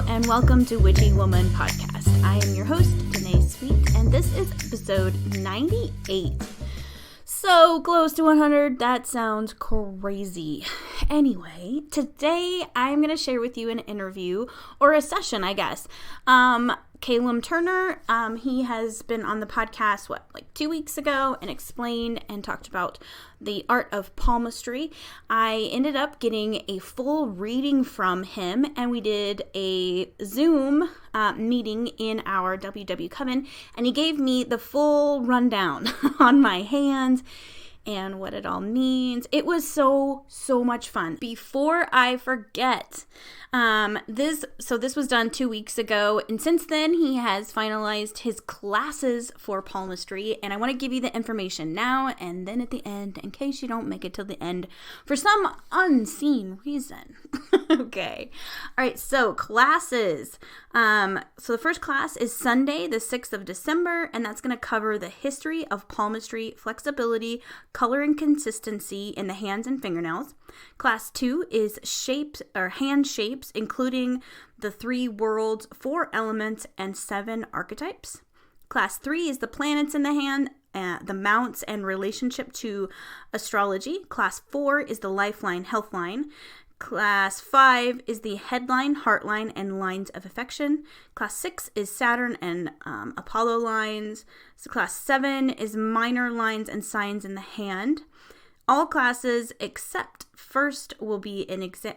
and welcome to Witchy Woman Podcast. I am your host, DaNae Sweet, and this is episode 98. So close to 100, that sounds crazy. Anyway, today I'm going to share with you an interview, or a session, I guess. Kalem Turner, he has been on the podcast, 2 weeks ago, and explained and talked about the art of palmistry. I ended up getting a full reading from him, and we did a Zoom meeting in our WW Coven, and he gave me the full rundown on my hands and what it all means. It was so much fun. Before I forget, this was done 2 weeks ago, and since then he has finalized his classes for palmistry, and I want to give you the information now and then at the end in case you don't make it till the end for some unseen reason. Okay. All right, so classes. So the first class is Sunday, the 6th of December, and that's going to cover the history of palmistry, flexibility, color and consistency in the hands and fingernails. Class 2 is shapes or hand shapes, including the 3 worlds, 4 elements, and 7 archetypes. Class 3 is the planets in the hand, the mounts and relationship to astrology. Class 4 is the lifeline, health line. Class 5 is the headline, heartline, and lines of affection. Class 6 is Saturn and Apollo lines. So class 7 is minor lines and signs in the hand. All classes except first will be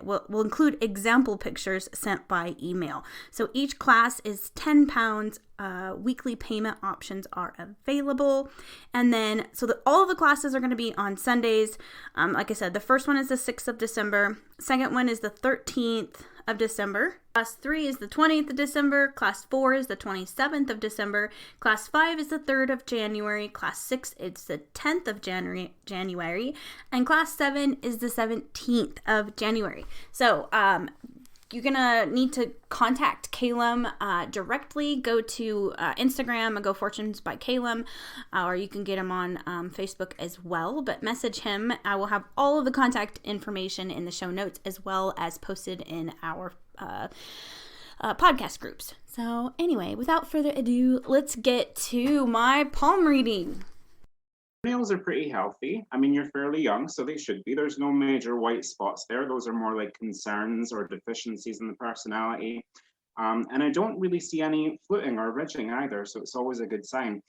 will include example pictures sent by email. So each class is £10. Weekly payment options are available. And then, all of the classes are going to be on Sundays. Like I said, the first one is the 6th of December. Second one is the 13th of December. Class 3 is the 20th of December. Class 4 is the 27th of December. Class 5 is the 3rd of January. Class 6 is the 10th of January. And Class 7 is the 17th of January. So, you're going to need to contact Kalem directly. Go to Instagram and go Fortunes by Kalem, or you can get him on Facebook as well. But message him. I will have all of the contact information in the show notes as well as posted in our podcast groups. So anyway, without further ado, let's get to my palm reading. Nails are pretty healthy. I mean, you're fairly young, so they should be. There's no major white spots there. Those are more like concerns or deficiencies in the personality. And I don't really see any fluting or ridging either, so it's always a good sign.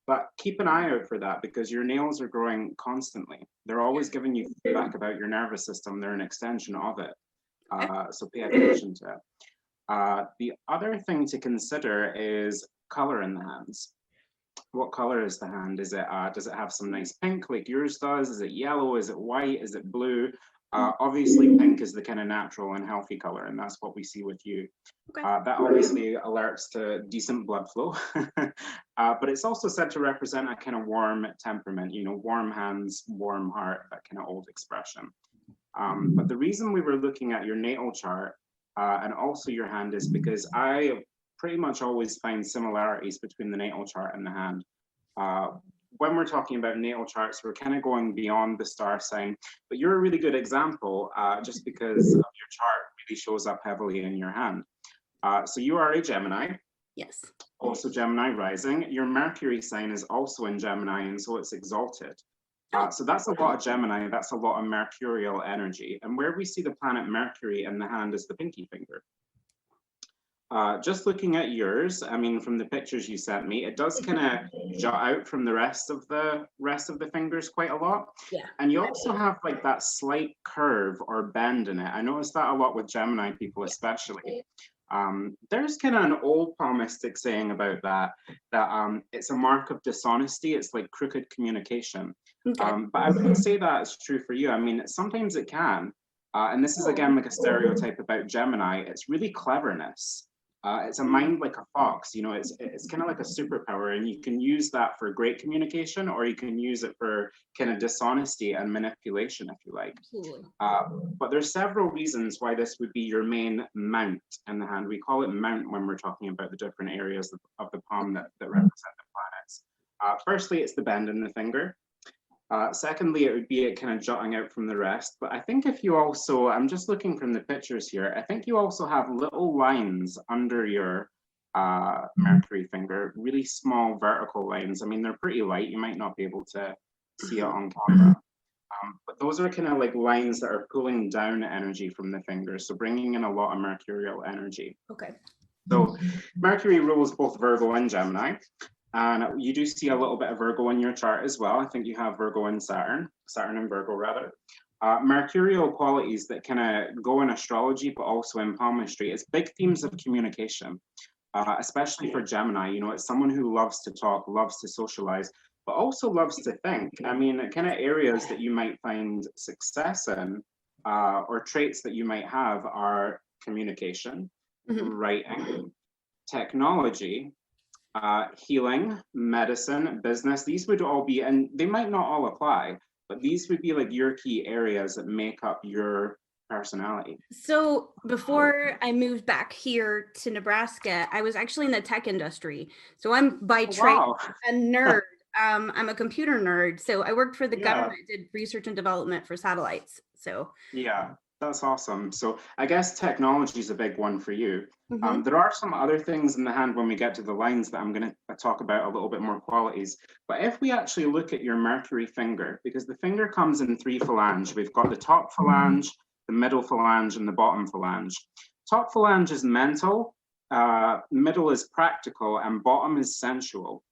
But keep an eye out for that because your nails are growing constantly. They're always giving you feedback about your nervous system. They're an extension of it. So pay attention to it. The other thing to consider is color in the hands. What color is the hand? Is it does it have some nice pink like yours does? Is it yellow? Is it white? Is it blue? Obviously pink is the kind of natural and healthy color, and that's what we see with you. Okay. That obviously alerts to decent blood flow, but it's also said to represent a kind of warm temperament, warm hands, warm heart, that kind of old expression. But the reason we were looking at your natal chart and also your hand is because I pretty much always find similarities between the natal chart and the hand. When we're talking about natal charts, we're kind of going beyond the star sign, but you're a really good example just because of your chart really shows up heavily in your hand. So you are a Gemini. Yes. Also Gemini rising. Your Mercury sign is also in Gemini, and so it's exalted. So that's a lot of Gemini, that's a lot of mercurial energy. And where we see the planet Mercury in the hand is the pinky finger. Just looking at yours, I mean, from the pictures you sent me, it does kind of jut out from the rest of the fingers quite a lot. Yeah. And you also have like that slight curve or bend in it. I noticed that a lot with Gemini people, especially. There's kind of an old palmistic saying about that it's a mark of dishonesty. It's like crooked communication. Okay. But I wouldn't say that is true for you. I mean, sometimes it can. And this is again like a stereotype about Gemini. It's really cleverness. It's a mind like a fox, it's kind of like a superpower, and you can use that for great communication, or you can use it for kind of dishonesty and manipulation, if you like. But there's several reasons why this would be your main mount in the hand. We call it mount when we're talking about the different areas of the palm that represent the planets. Firstly, it's the bend in the finger. Secondly, it would be it kind of jutting out from the rest. But I think if you also, I'm just looking from the pictures here, I think you also have little lines under your Mercury finger, really small vertical lines. I mean, they're pretty light. You might not be able to see it on camera. But those are kind of like lines that are pulling down energy from the fingers, so bringing in a lot of mercurial energy. Okay. So Mercury rules both Virgo and Gemini. And you do see a little bit of Virgo in your chart as well. I think you have Virgo and Saturn and Virgo rather. Mercurial qualities that kind of go in astrology, but also in palmistry. It's big themes of communication, especially for Gemini. You know, it's someone who loves to talk, loves to socialize, but also loves to think. I mean, kind of areas that you might find success in, or traits that you might have are communication, writing, technology, healing, medicine, business. These would all be, and they might not all apply, but these would be like your key areas that make up your personality. So before I moved back here to Nebraska, I was actually in the tech industry. So I'm by trade a nerd. I'm a computer nerd. So I worked for the government, did research and development for satellites. So yeah, that's awesome. So I guess technology is a big one for you. There are some other things in the hand when we get to the lines that I'm going to talk about a little bit more qualities. But if we actually look at your Mercury finger, because the finger comes in 3 phalanges, we've got the top phalange, the middle phalange, and the bottom phalange. Top phalange is mental, middle is practical, and bottom is sensual.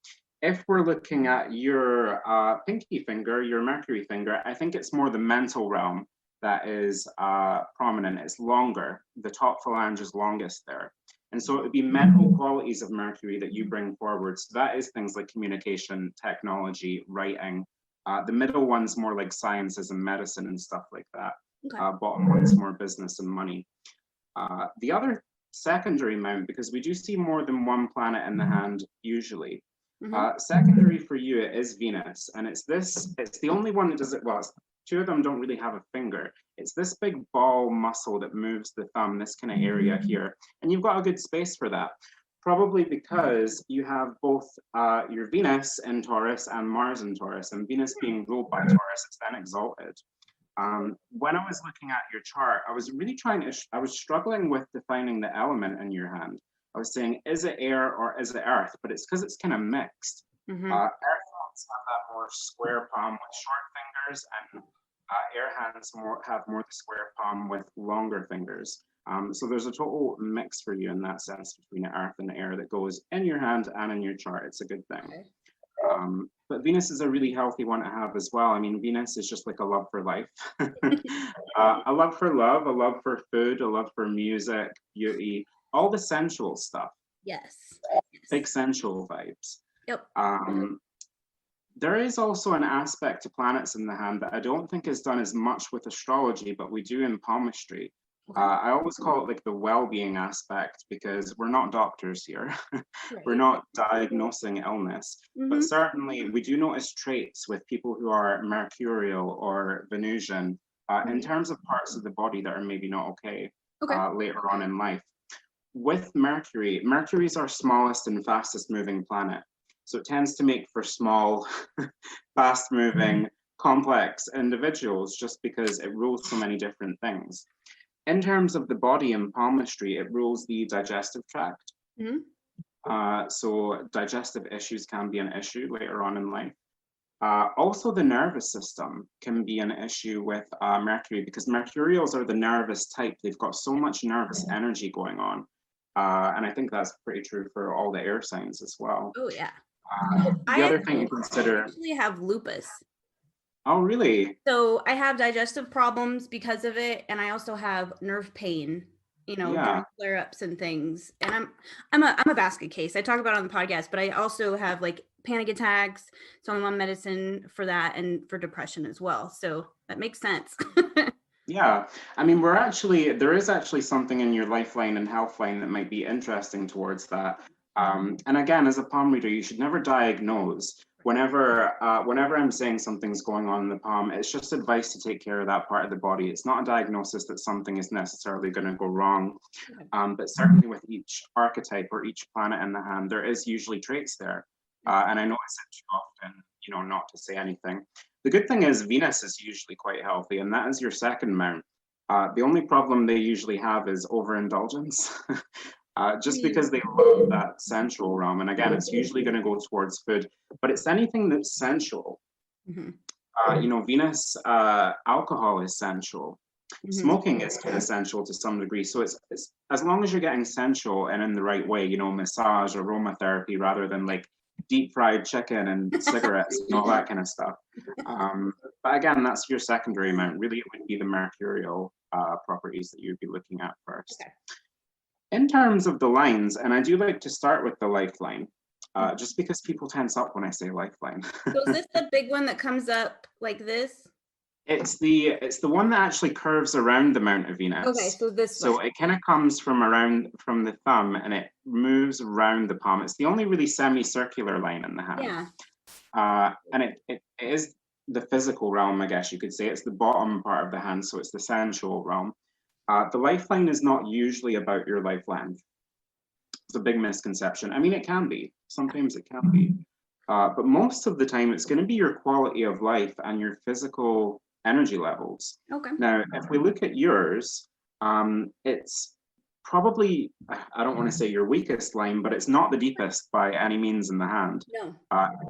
If we're looking at your pinky finger, your Mercury finger, I think it's more the mental realm that is prominent. It's longer. The top phalange is longest there. And so it would be mental qualities of Mercury that you bring forward. So that is things like communication, technology, writing. The middle one's more like sciences and medicine and stuff like that. Bottom one's more business and money. The other secondary mount, because we do see more than one planet in the hand usually. Secondary for you is Venus, and it's the only one that does it well. 2 of them don't really have a finger. It's this big ball muscle that moves the thumb, this kind of area here. And you've got a good space for that, probably because you have both your Venus in Taurus and Mars in Taurus, and Venus being ruled by Taurus, it's then exalted. When I was looking at your chart, I was really I was struggling with defining the element in your hand. I was saying, is it air or is it earth? But it's because it's kind of mixed. Earth hands have that more square palm with short fingers, and air hands have more the square palm with longer fingers. So there's a total mix for you in that sense between earth and air that goes in your hand and in your chart. It's a good thing. But Venus is a really healthy one to have as well. I mean, Venus is just like a love for life. A love for love, a love for food, a love for music, beauty, all the sensual stuff. Yes. Big sensual vibes. Yep. There is also an aspect to planets in the hand that I don't think is done as much with astrology, but we do in palmistry. I always call it like the well-being aspect, because we're not doctors here. We're not diagnosing illness, but certainly we do notice traits with people who are mercurial or Venusian in terms of parts of the body that are maybe not okay later on in life. With Mercury, Mercury's our smallest and fastest moving planet. So it tends to make for small, fast moving, complex individuals just because it rules so many different things. In terms of the body in palmistry, it rules the digestive tract. So digestive issues can be an issue later on in life. Also, the nervous system can be an issue with Mercury, because Mercurials are the nervous type. They've got so much nervous energy going on. And I think that's pretty true for all the air signs as well. Oh, yeah. The other thing to consider. I actually have lupus. Oh, really? So I have digestive problems because of it, and I also have nerve pain, during flare-ups and things. And I'm a basket case. I talk about it on the podcast, but I also have like panic attacks. So I'm on medicine for that and for depression as well. So that makes sense. Yeah, I mean, there is actually something in your lifeline and health line that might be interesting towards that. And again, as a palm reader, you should never diagnose. Whenever I'm saying something's going on in the palm, it's just advice to take care of that part of the body. It's not a diagnosis that something is necessarily going to go wrong. But certainly with each archetype or each planet in the hand, there is usually traits there. And I notice it too often, not to say anything. The good thing is Venus is usually quite healthy, and that is your second mount. The only problem they usually have is overindulgence, just because they love that sensual realm. And again, it's usually going to go towards food, but it's anything that's sensual. Venus, alcohol is sensual. Smoking is kind of sensual to some degree. So it's as long as you're getting sensual and in the right way, massage, aromatherapy, rather than like deep fried chicken and cigarettes and all that kind of stuff. But again, that's your secondary mount. Really, it would be the mercurial properties that you'd be looking at first. Okay. In terms of the lines, and I do like to start with the lifeline, just because people tense up when I say lifeline. So is this the big one that comes up like this? It's the one that actually curves around the mount of Venus. Okay, so this one. So it kind of comes from the thumb and it moves around the palm. It's the only really semicircular line in the hand. Yeah. And it is the physical realm, I guess you could say. It's the bottom part of the hand, so it's the sensual realm. The lifeline is not usually about your life length. It's a big misconception. I mean, it can be. Sometimes it can be. But most of the time, it's going to be your quality of life and your physical energy levels. Okay. Now, if we look at yours, it's probably, I don't want to say your weakest line, but it's not the deepest by any means in the hand. No.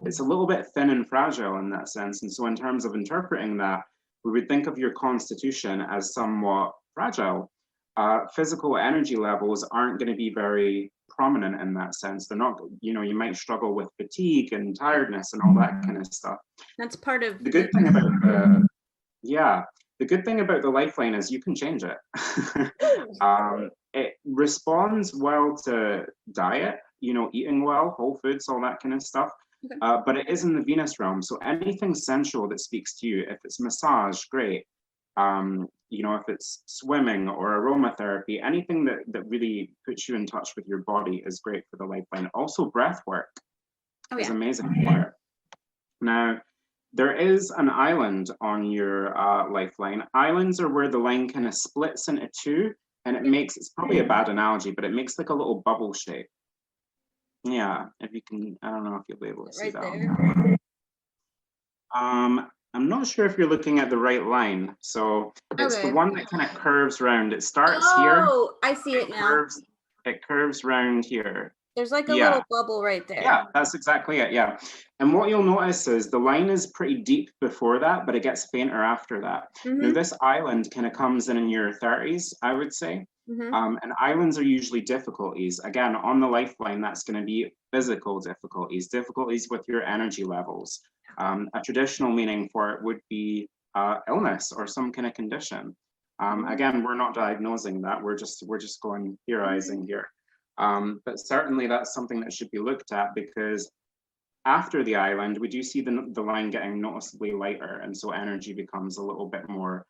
It's a little bit thin and fragile in that sense. And so in terms of interpreting that, we would think of your constitution as somewhat fragile. Physical energy levels aren't going to be very prominent in that sense. They're not, you might struggle with fatigue and tiredness and all that kind of stuff. That's part of the good thing about the good thing about the lifeline is you can change it. It responds well to diet, eating well, whole foods, all that kind of stuff. Okay. But it is in the Venus realm. So anything sensual that speaks to you, if it's massage, great. If it's swimming or aromatherapy, anything that really puts you in touch with your body is great for the lifeline. Also, breath work is amazing for it. Now, there is an island on your lifeline. Islands are where the line kind of splits into two, and it's probably a bad analogy, but it makes like a little bubble shape. Yeah, if you can, I don't know if you'll be able to see that. There. I'm not sure if you're looking at the right line. So it's the one that kind of curves around. It starts here. Oh, I see it now. It curves round here. There's like a little bubble right there. Yeah, that's exactly it. Yeah. And what you'll notice is the line is pretty deep before that, but it gets fainter after that. Now, this island kind of comes in your 30s, I would say. And islands are usually difficulties. Again, on the lifeline, that's going to be physical difficulties with your energy levels. A traditional meaning for it would be illness or some kind of condition. Again, we're not diagnosing that. We're just going theorizing here. But certainly that's something that should be looked at, because after the island, we do see the line getting noticeably lighter, and so energy becomes a little bit more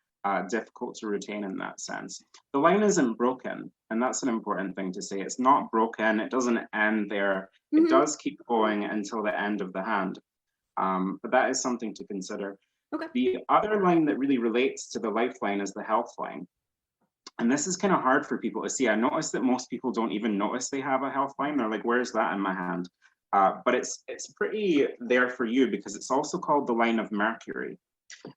difficult to retain in that sense. The line isn't broken, and that's an important thing to say. It's not broken. It doesn't end there. It does keep going until the end of the hand. But that is something to consider. Okay. The other line that really relates to the lifeline is the health line. And this is kind of hard for people to see. I noticed that most people don't even notice they have a health line. They're like, where's that in my hand? But it's pretty there for you, because it's also called the line of Mercury.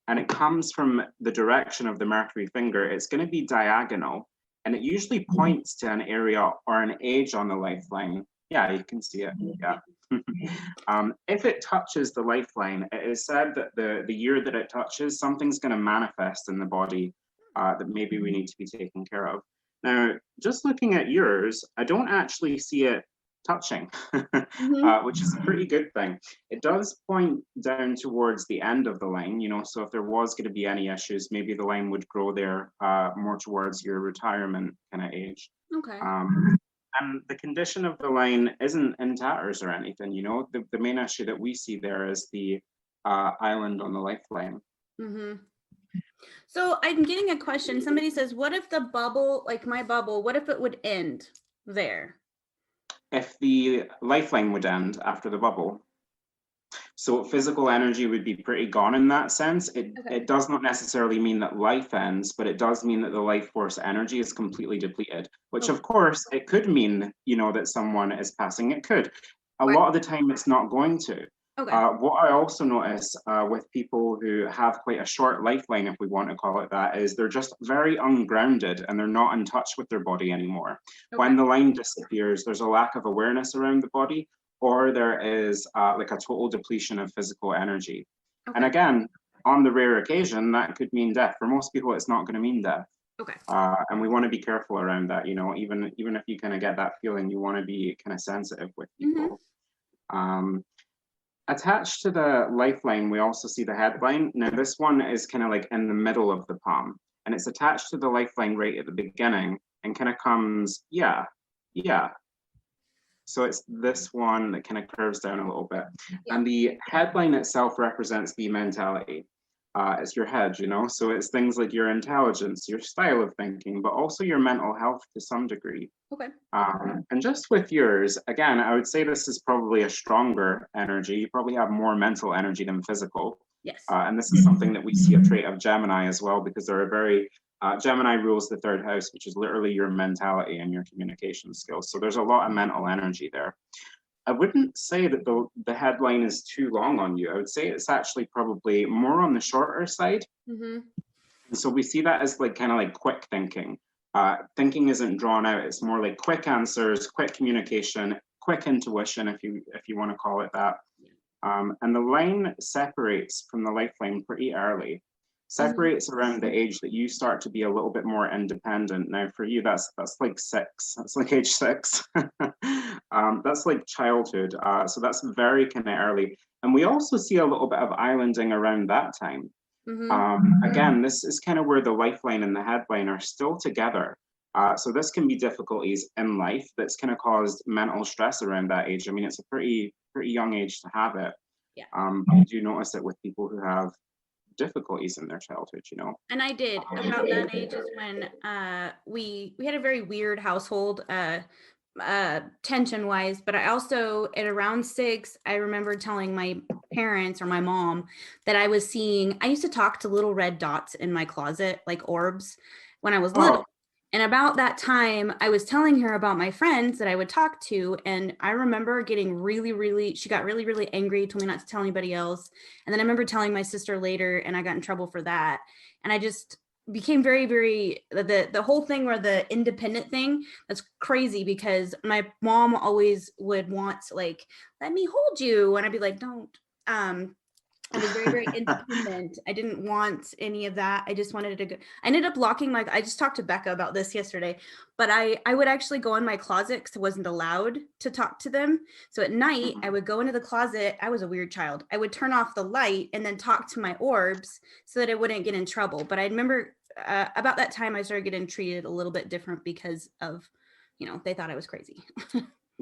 And it comes from the direction of the Mercury finger. It's going to be diagonal, and it usually points to an area or an age on the lifeline. Yeah, you can see it. Yeah. If it touches the lifeline, it is said that the year that it touches, something's going to manifest in the body that maybe we need to be taking care of. Now, just looking at yours, I don't actually see it touching, which is a pretty good thing. It does point down towards the end of the line, so if there was going to be any issues, maybe the line would grow there more towards your retirement kind of age. Okay. And the condition of the line isn't in tatters or anything, the main issue that we see there is the island on the lifeline. So I'm getting a question. Somebody says, what if the bubble, like my bubble, what if it would end there? If the lifeline would end after the bubble, so physical energy would be pretty gone in that sense. It does not necessarily mean that life ends, but it does mean that the life force energy is completely depleted, which of course it could mean, that someone is passing. It could. A lot of the time it's not going to. Okay. What I also notice with people who have quite a short lifeline, if we want to call it that, is they're just very ungrounded and they're not in touch with their body anymore. Okay. When the line disappears, there's a lack of awareness around the body, or there is like a total depletion of physical energy. Okay. And again, on the rare occasion, that could mean death. For most people, it's not going to mean death. Okay. And we want to be careful around that. You know, even if you kind of get that feeling, you want to be kind of sensitive with people. Attached to the lifeline, we also see the headline. Now, this one is kind of like in the middle of the palm, and it's attached to the lifeline right at the beginning and kind of comes, yeah. So it's this one that kind of curves down a little bit. Yeah. And the headline itself represents the mentality. It's your head, you know? So it's things like your intelligence, your style of thinking, but also your mental health to some degree. Okay. And just with yours, again, I would say this is probably a stronger energy. You probably have more mental energy than physical. Yes. And this is something that we see a trait of Gemini as well, because they're a very, Gemini rules the third house, which is literally your mentality and your communication skills. So there's a lot of mental energy there. I wouldn't say that the headline is too long on you. I would say it's actually probably more on the shorter side. And so we see that as like kind of like quick thinking. Thinking isn't drawn out. It's more like quick answers, quick communication, quick intuition, if you want to call it that. And the line separates from the lifeline pretty early. Separates around the age that you start to be a little bit more independent. Now, for you, that's like 6. That's like age 6. That's like childhood. So that's very kind of early. And we also see a little bit of islanding around that time. Again, this is kind of where the lifeline and the headline are still together. So this can be difficulties in life that's kind of caused mental stress around that age. I mean, it's a pretty young age to have it. Yeah. I do notice it with people who have difficulties in their childhood, you know. And I did. About that age is when we had a very weird household, tension wise, but I also at around 6, I remember telling my parents or my mom that I used to talk to little red dots in my closet, like orbs, when I was little. And about that time, I was telling her about my friends that I would talk to. And I remember getting she got really, really angry, told me not to tell anybody else. And then I remember telling my sister later, and I got in trouble for that. And I just became very, very, the whole thing where the independent thing, that's crazy because my mom always would want like, let me hold you. And I'd be like, don't. I was very, very independent. I didn't want any of that. I just wanted to go. I ended up locking I just talked to Becca about this yesterday, but I would actually go in my closet because I wasn't allowed to talk to them. So at night, I would go into the closet. I was a weird child. I would turn off the light and then talk to my orbs so that I wouldn't get in trouble. But I remember about that time, I started getting treated a little bit different because of, they thought I was crazy.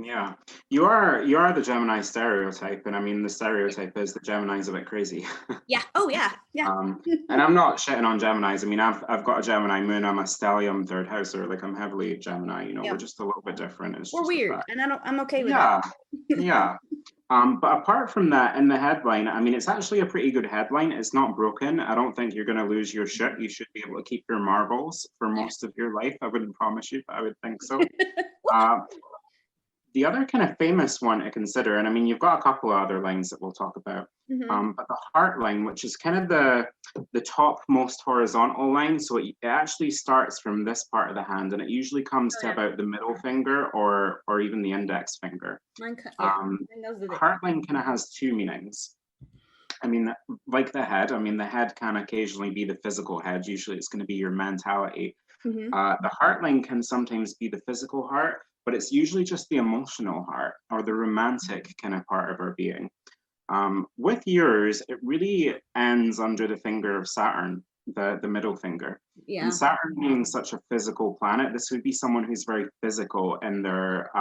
Yeah, you are the Gemini stereotype, and I mean the stereotype is that Gemini's a bit crazy. Yeah. Oh yeah. Yeah. And I'm not shitting on Geminis. I mean, I've got a Gemini moon. I'm a stellium third houser. Like I'm heavily Gemini. You know, we're just a little bit different. We're weird, and I'm okay with that. Yeah. Yeah. But apart from that, in the headline, I mean, it's actually a pretty good headline. It's not broken. I don't think you're going to lose your shit. You should be able to keep your marbles for most of your life. I wouldn't promise you, but I would think so. The other kind of famous one to consider, and I mean, you've got a couple of other lines that we'll talk about, but the heart line, which is kind of the top most horizontal line. So it actually starts from this part of the hand, and it usually comes to about the middle finger or even the index finger. Heart line kind of has 2 meanings. I mean, like the head, the head can occasionally be the physical head. Usually it's going to be your mentality. The heart line can sometimes be the physical heart, but it's usually just the emotional heart or the romantic kind of part of our being. With yours, it really ends under the finger of Saturn, the middle finger. Yeah. And Saturn being such a physical planet, this would be someone who's very physical in their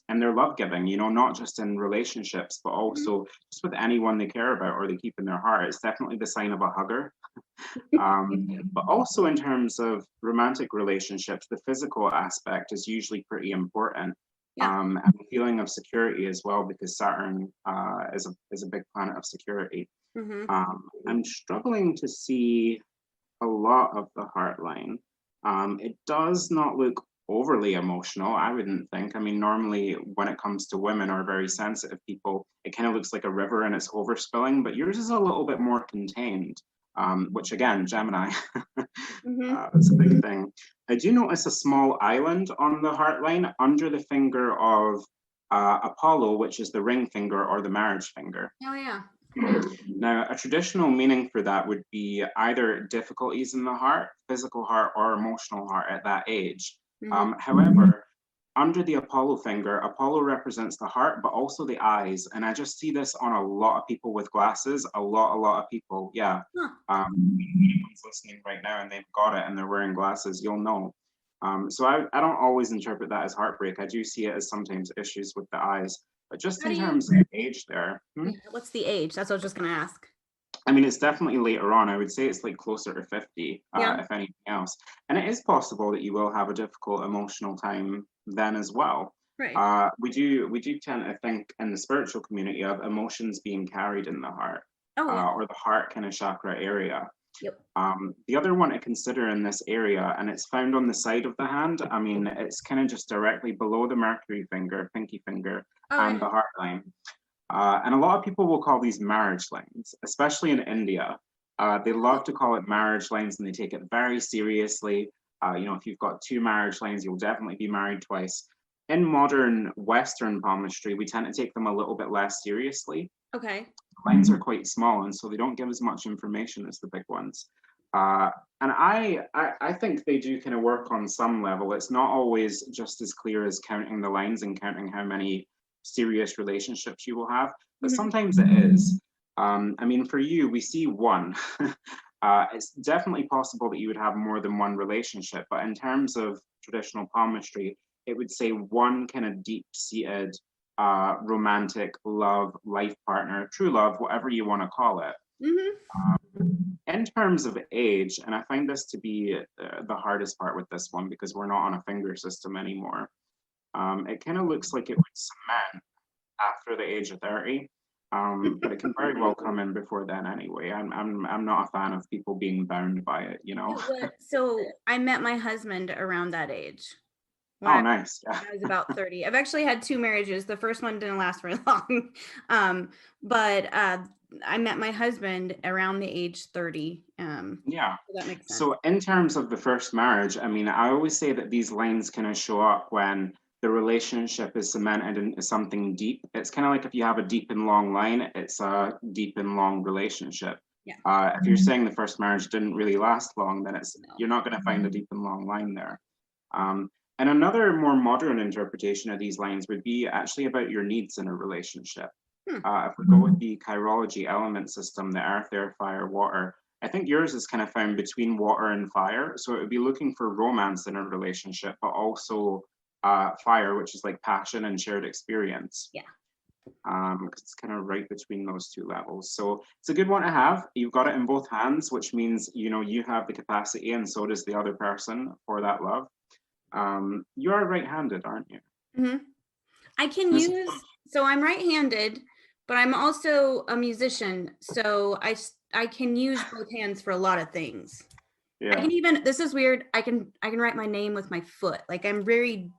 love giving, not just in relationships, but also just with anyone they care about or they keep in their heart. It's definitely the sign of a hugger. But also in terms of romantic relationships, the physical aspect is usually pretty important. And the feeling of security as well, because Saturn is a big planet of security. I'm struggling to see a lot of the heart line. It does not look overly emotional, I wouldn't think. I mean, normally when it comes to women or very sensitive people, it kind of looks like a river and it's overspilling, but yours is a little bit more contained, which again, Gemini, that's a big thing. I do notice a small island on the heart line under the finger of Apollo, which is the ring finger or the marriage finger. Oh, yeah. Now, a traditional meaning for that would be either difficulties in the heart, physical heart, or emotional heart at that age. However, under the Apollo finger, Apollo represents the heart, but also the eyes. And I just see this on a lot of people with glasses, a lot of people. Yeah. If anyone's listening right now and they've got it and they're wearing glasses, you'll know. So I don't always interpret that as heartbreak. I do see it as sometimes issues with the eyes. But just in terms of age there. What's the age? That's what I was just going to ask. I mean, it's definitely later on. I would say it's like closer to 50, if anything else. And it is possible that you will have a difficult emotional time then as well. Right. We do tend to think in the spiritual community of emotions being carried in the heart, or the heart kind of chakra area. Yep. The other one to consider in this area, and it's found on the side of the hand. I mean, it's kind of just directly below the Mercury finger, pinky finger, and the heart line. And a lot of people will call these marriage lines, especially in India. They love to call it marriage lines and they take it very seriously. If you've got 2 marriage lines, you'll definitely be married twice. In modern Western palmistry, we tend to take them a little bit less seriously. Okay. Lines are quite small, and so they don't give as much information as the big ones. And I think they do kind of work on some level. It's not always just as clear as counting the lines and counting how many serious relationships you will have, but sometimes it is. I mean, for you, we see 1. It's definitely possible that you would have more than 1 relationship, but in terms of traditional palmistry, it would say 1 kind of deep-seated romantic love, life partner, true love, whatever you want to call it. In terms of age, and I find this to be the hardest part with this one because we're not on a finger system anymore. It kind of looks like it would cement after the age of 30, but it can very well come in before then anyway. I'm not a fan of people being bound by it, you know. So I met my husband around that age. Nice. Yeah. I was about 30. I've actually had 2 marriages. The first one didn't last very long, but I met my husband around the age 30. Yeah. So that makes sense. So in terms of the first marriage, I mean, I always say that these lines kind of show up when the relationship is cemented into something deep. It's kind of like if you have a deep and long line, it's a deep and long relationship. Yeah. If you're saying the first marriage didn't really last long, then you're not going to find a deep and long line there. And another more modern interpretation of these lines would be actually about your needs in a relationship. If we go with the chirology element system, the earth, air, fire, water, I think yours is kind of found between water and fire. So it would be looking for romance in a relationship, but also fire, which is like passion and shared experience. Yeah. Because it's kind of right between those 2 levels. So it's a good one to have. You've got it in both hands, which means, you have the capacity and so does the other person for that love. You are right-handed, aren't you? I can so I'm right-handed, but I'm also a musician. So I can use both hands for a lot of things. Yeah. I can even, this is weird, I can write my name with my foot. Like I'm very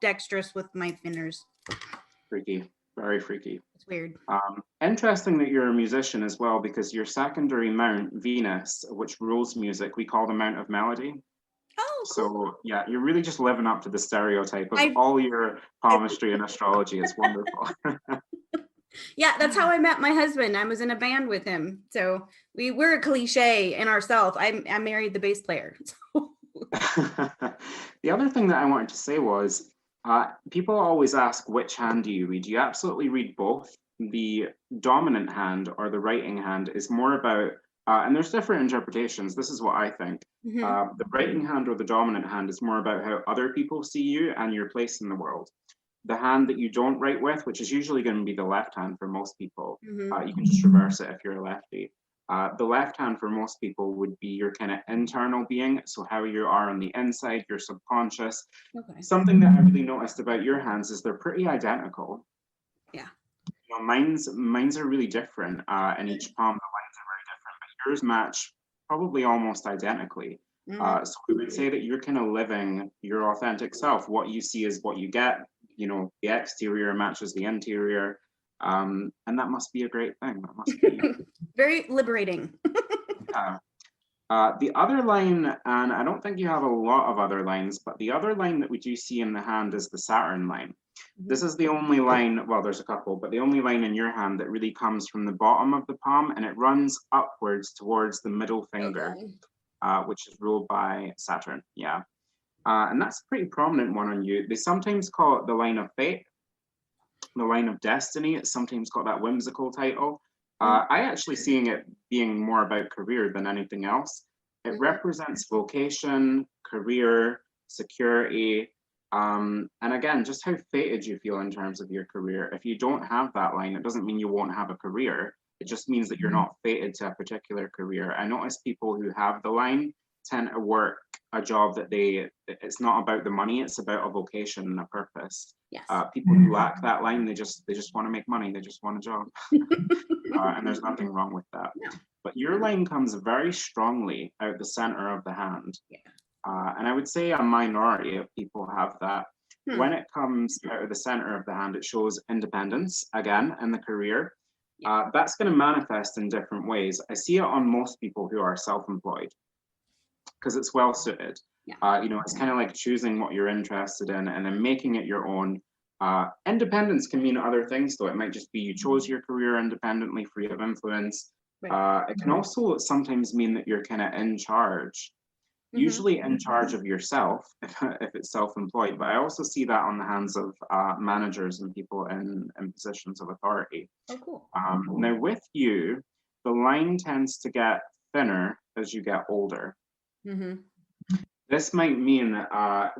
dexterous with my fingers. Freaky, very freaky. It's weird. Interesting that you're a musician as well, because your secondary mount, Venus, which rules music, we call the Mount of Melody. Oh, cool. So yeah, you're really just living up to the stereotype of all your palmistry and astrology. It's wonderful. Yeah, that's how I met my husband. I was in a band with him. So we're a cliche in ourselves. I married the bass player. So. The other thing that I wanted to say was, people always ask, which hand do you read? You absolutely read both. The dominant hand or the writing hand is more about, and there's different interpretations. This is what I think. The writing hand or the dominant hand is more about how other people see you and your place in the world. The hand that you don't write with, which is usually going to be the left hand for most people, you can just reverse it if you're a lefty. The left hand for most people would be your kind of internal being, so how you are on the inside, your subconscious. Okay. Something that I really noticed about your hands is they're pretty identical. Yeah. Mine's are really different. In each palm, the lines are very different, but yours match probably almost identically. So we would say that you're kind of living your authentic self. What you see is what you get. The exterior matches the interior. And that must be a great thing. That must be very liberating. The other line, and I don't think you have a lot of other lines, but the other line that we do see in the hand is the Saturn line. This is the only line, well, there's a couple, but the only line in your hand that really comes from the bottom of the palm, and it runs upwards towards the middle finger, which is ruled by Saturn. Yeah. And that's a pretty prominent one on you. They sometimes call it the line of fate, the line of destiny. It's sometimes got that whimsical title. I actually seeing it being more about career than anything else. It represents vocation, career, security, and again, just how fated you feel in terms of your career. If you don't have that line, it doesn't mean you won't have a career. It just means that you're not fated to a particular career. I notice people who have the line tend to work a job that it's not about the money, it's about a vocation and a purpose. Yes. People who lack that line, they just want to make money, they just want a job. And there's nothing wrong with that. No. But your line comes very strongly out the center of the hand. Yeah. And I would say a minority of people have that. When it comes out of the center of the hand, it shows independence, again, in the career. That's going to manifest in different ways. I see it on most people who are self-employed because it's well suited. It's kind of like choosing what you're interested in and then making it your own. Independence can mean other things, though. It might just be you chose your career independently, free of influence. It can also sometimes mean that you're kind of in charge, usually in charge of yourself if it's self-employed. But I also see that on the hands of managers and people in positions of authority. Oh, cool. Now, with you, the line tends to get thinner as you get older. This might mean,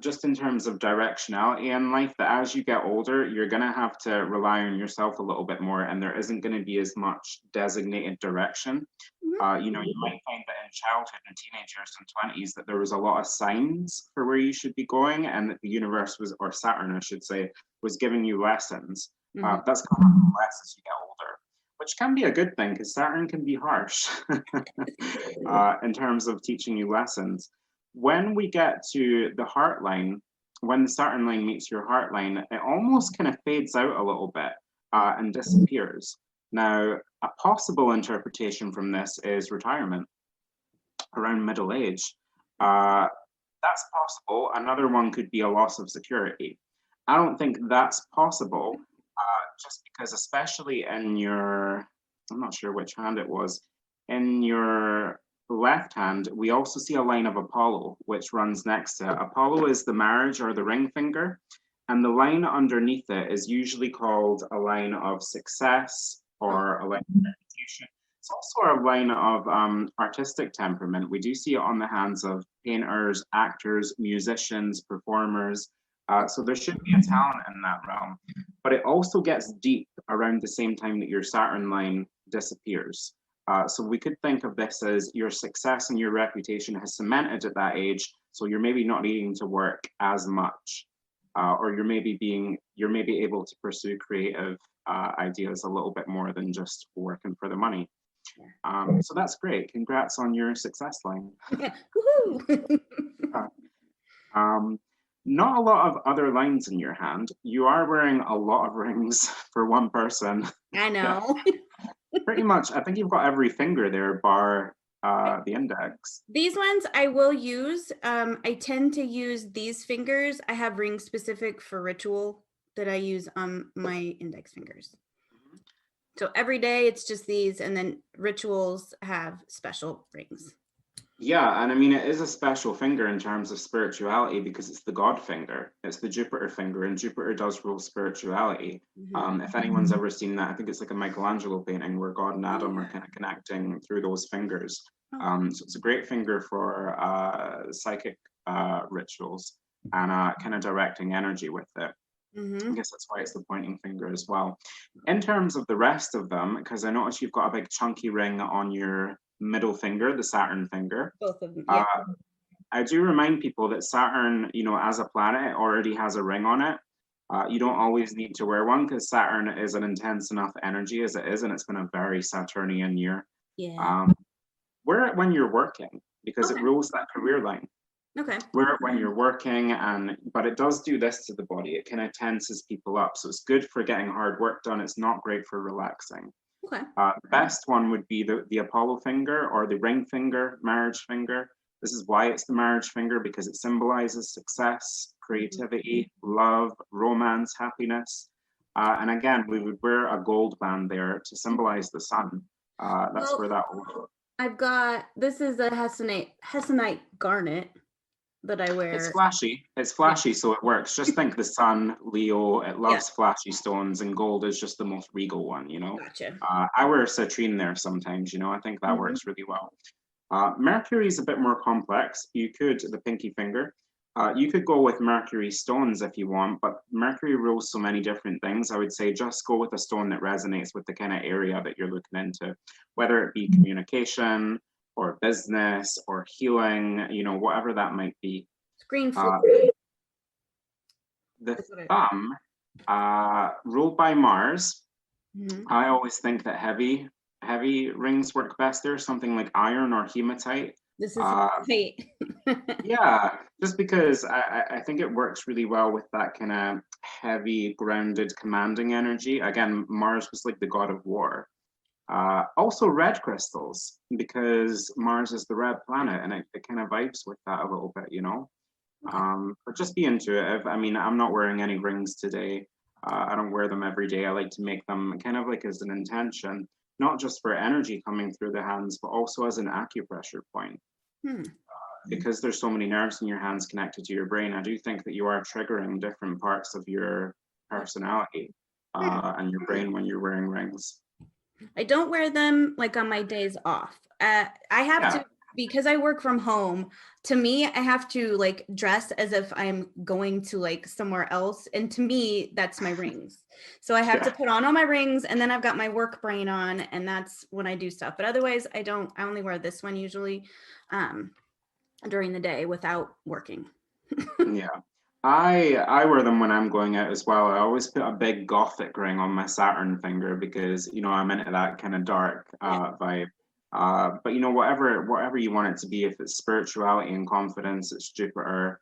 just in terms of directionality in life, that as you get older, you're going to have to rely on yourself a little bit more, and there isn't going to be as much designated direction. You might find that in childhood and teenage years and 20s that there was a lot of signs for where you should be going, and that the universe was, or Saturn, I should say, was giving you lessons. That's going to happen less as you get older, which can be a good thing because Saturn can be harsh in terms of teaching you lessons. When we get to the heart line, when the Saturn line meets your heart line, it almost kind of fades out a little bit and disappears. Now, a possible interpretation from this is retirement around middle age. That's possible. Another one could be a loss of security. I don't think that's possible, just because especially in your, I'm not sure which hand it was, in your left hand, we also see a line of Apollo, which runs next to it. Apollo is the marriage or the ring finger, and the line underneath it is usually called a line of success or a line of reputation. It's also a line of artistic temperament. We do see it on the hands of painters, actors, musicians, performers. So there should be a talent in that realm. But it also gets deep around the same time that your Saturn line disappears. So we could think of this as your success and your reputation has cemented at that age. So you're maybe not needing to work as much, or you're maybe able to pursue creative ideas a little bit more than just working for the money. So that's great. Congrats on your success line. Not a lot of other lines in your hand. You are wearing a lot of rings for one person. I know. Pretty much, I think you've got every finger there, bar the index. These ones I will use. I tend to use these fingers. I have rings specific for ritual that I use on my index fingers. So every day it's just these, and then rituals have special rings. Yeah, and I mean, it is a special finger in terms of spirituality because it's the God finger. It's the Jupiter finger, and Jupiter does rule spirituality. If anyone's ever seen that, I think it's like a Michelangelo painting where God and Adam are kind of connecting through those fingers. So it's a great finger for psychic rituals and kind of directing energy with it. I guess that's why it's the pointing finger as well. In terms of the rest of them, because I noticed you've got a big chunky ring on your middle finger, the Saturn finger. Both of them. Yeah. I do remind people that Saturn, as a planet, already has a ring on it. You don't always need to wear one because Saturn is an intense enough energy as it is, and it's been a very Saturnian year. Yeah. Wear it when you're working. because it rules that career line. Okay. Where when you're working, but it does do this to the body. It kind of tenses people up. So it's good for getting hard work done. It's not great for relaxing. Okay. The best one would be the Apollo finger or the ring finger, marriage finger. This is why it's the marriage finger, because it symbolizes success, creativity, love, romance, happiness. And again, we would wear a gold band there to symbolize the sun. That's where that will. I've got, this is a Hessonite garnet that I wear. It's flashy, so it works. Just think the sun, Leo, it loves flashy stones, and gold is just the most regal one, you know. Gotcha. I wear citrine there sometimes, you know. I think that works really well. Mercury is a bit more complex. The pinky finger, you could go with Mercury stones if you want, but Mercury rules so many different things. I would say just go with a stone that resonates with the kind of area that you're looking into, whether it be communication or business or healing, you know, whatever that might be. Screen the thumb, ruled by Mars. I always think that heavy rings work best there, something like iron or hematite. This is great. Yeah, just because I think it works really well with that kind of heavy, grounded, commanding energy. Again, Mars was like the god of war. Also red crystals, because Mars is the red planet, and it kind of vibes with that a little bit, you know. But just be intuitive. I mean, I'm not wearing any rings today. I don't wear them every day. I like to make them kind of like as an intention, not just for energy coming through the hands, but also as an acupressure point. Because there's so many nerves in your hands connected to your brain, I do think that you are triggering different parts of your personality and your brain when you're wearing rings. I don't wear them like on my days off. I have to, because I work from home. To me, I have to like dress as if I'm going to like somewhere else. And to me, that's my rings. So I have to put on all my rings, and then I've got my work brain on, and that's when I do stuff. But otherwise, I only wear this one usually during the day without working. Yeah. I wear them when I'm going out as well. I always put a big gothic ring on my Saturn finger because, you know, I'm into that kind of dark vibe. But you know, whatever you want it to be, if it's spirituality and confidence, it's Jupiter.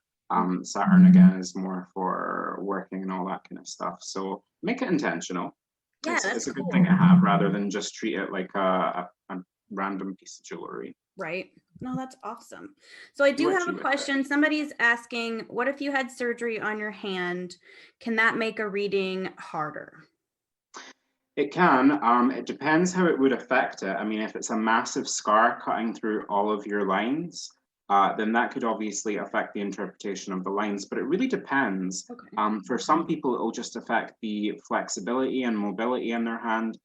Saturn again is more for working and all that kind of stuff. So make it intentional. Yeah, it's a good thing to have rather than just treat it like a random piece of jewelry. Right. No, that's awesome. So I do have a question. Somebody's asking, what if you had surgery on your hand? Can that make a reading harder? It can. It depends how it would affect it. I mean, if it's a massive scar cutting through all of your lines, then that could obviously affect the interpretation of the lines, but it really depends. Okay. For some people, it will just affect the flexibility and mobility in their hand.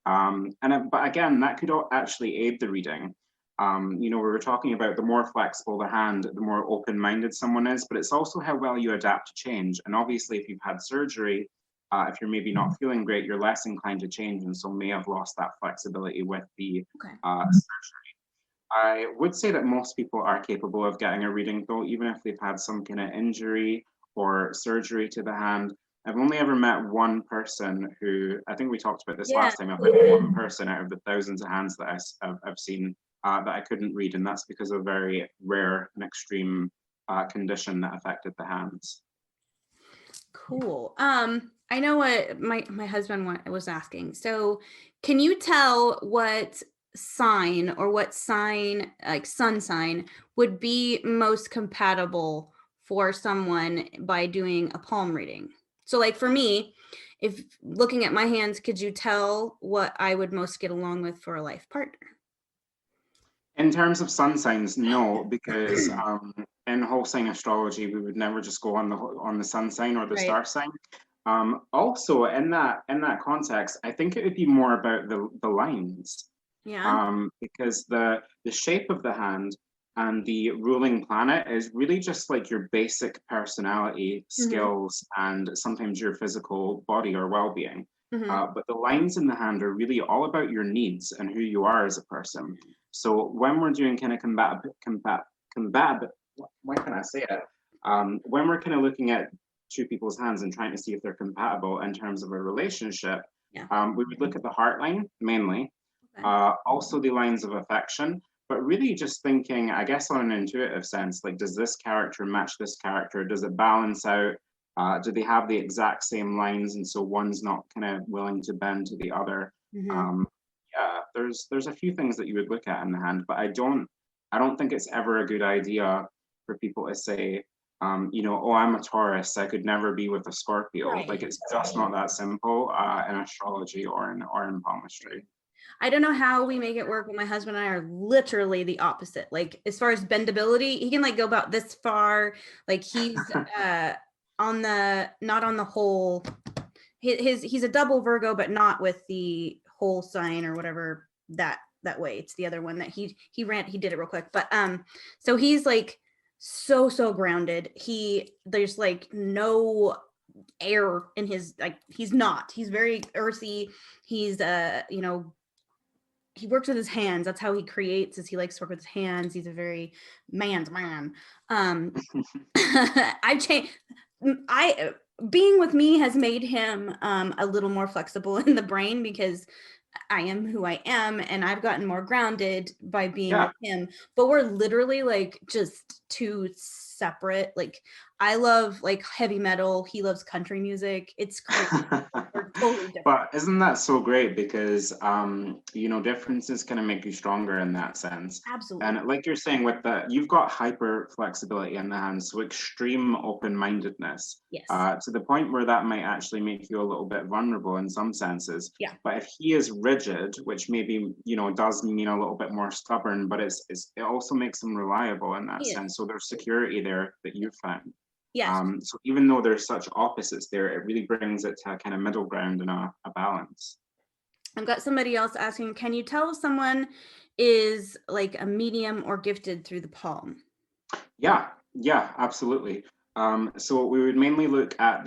But again, that could actually aid the reading. You know, we were talking about the more flexible the hand, the more open-minded someone is, but it's also how well you adapt to change. And obviously, if you've had surgery, if you're maybe not feeling great, you're less inclined to change, and so may have lost that flexibility with the surgery. I would say that most people are capable of getting a reading, though, even if they've had some kind of injury or surgery to the hand. I've only ever met one person who, I think we talked about this last time, I've met one person out of the thousands of hands that I've seen that I couldn't read, and that's because of a very rare and extreme condition that affected the hands. Cool. I know what my husband was asking. So can you tell what sign like sun sign would be most compatible for someone by doing a palm reading? So like for me, if looking at my hands, could you tell what I would most get along with for a life partner? In terms of sun signs, no, because in whole sign astrology, we would never just go on the sun sign or the star sign. Also, in that context, I think it would be more about the lines. Yeah. Because the shape of the hand and the ruling planet is really just like your basic personality, skills, and sometimes your physical body or well-being. But the lines in the hand are really all about your needs and who you are as a person. So when we're doing kind of why can I say it? When we're kind of looking at two people's hands and trying to see if they're compatible in terms of a relationship, we would look at the heart line mainly, also the lines of affection, but really just thinking, I guess, on an intuitive sense, like, does this character match this character? Does it balance out? Do they have the exact same lines, and so one's not kind of willing to bend to the other? Mm-hmm. Yeah, there's a few things that you would look at in the hand, but I don't think it's ever a good idea for people to say, oh, I'm a Taurus, I could never be with a Scorpio. Right. Like, it's just not that simple in astrology or in palmistry. I don't know how we make it work, but my husband and I are literally the opposite. Like, as far as bendability, he can like go about this far. Like, he's not on the whole. He's a double Virgo, but not with the whole sign or whatever that way. It's the other one that he did it real quick. But so he's like so grounded. There's like no air in his, like, he's very earthy. He's he works with his hands. That's how he creates, is he likes to work with his hands. He's a very man's man. I've changed. Being with me has made him a little more flexible in the brain, because I am who I am, and I've gotten more grounded by being with him. But we're literally like just two separate. Like, I love like heavy metal. He loves country music. It's crazy. We're totally different. But isn't that so great? Because differences kind of make you stronger in that sense. Absolutely. And like you're saying, with that, you've got hyper flexibility in the hands, so extreme open-mindedness. Yes. To the point where that might actually make you a little bit vulnerable in some senses. Yeah. But if he is rigid, which maybe does mean a little bit more stubborn, but it also makes him reliable in that sense. So there's security there that you found. Yes. So even though there's such opposites there, it really brings it to a kind of middle ground and a balance. I've got somebody else asking, can you tell if someone is like a medium or gifted through the palm? Yeah, absolutely. So we would mainly look at